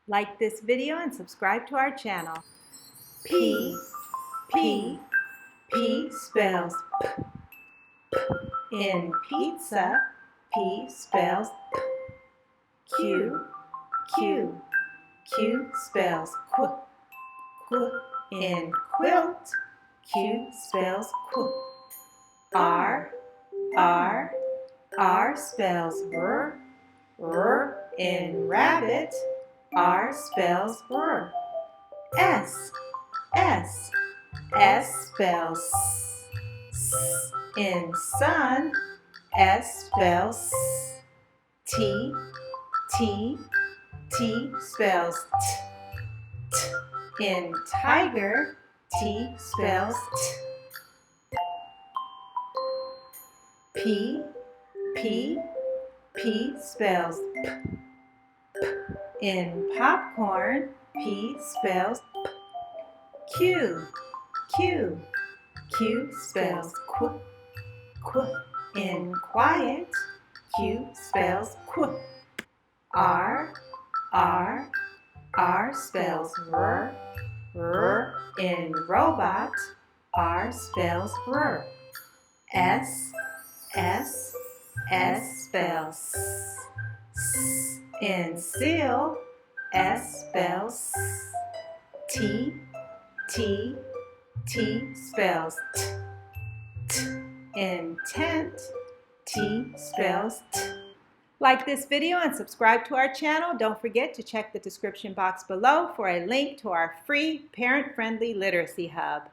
Like this video and subscribe to our channel. P, P, P spells P. In pizza, P spells P. Q, Q, Q spells Qu. Qu. In quilt, Q spells Qu. R, R, R spells R. R. In rabbit, R spells R. S, S, S spells S. S. In sun, S spells S. T, T, T spells T. T. In tiger, T spells T. P, P, P spells P. P. In popcorn, P spells P. Q, Q, Q spells Qu. Qu. In quiet, Q spells Qu. R, R, R spells R. R. In robot, R spells R. S, S, S spells S. S. In seal, S spells S. T, T, T spells T. T. In tent, T spells T. Like this video and subscribe to our channel. Don't forget to check the description box below for a link to our free parent-friendly literacy hub.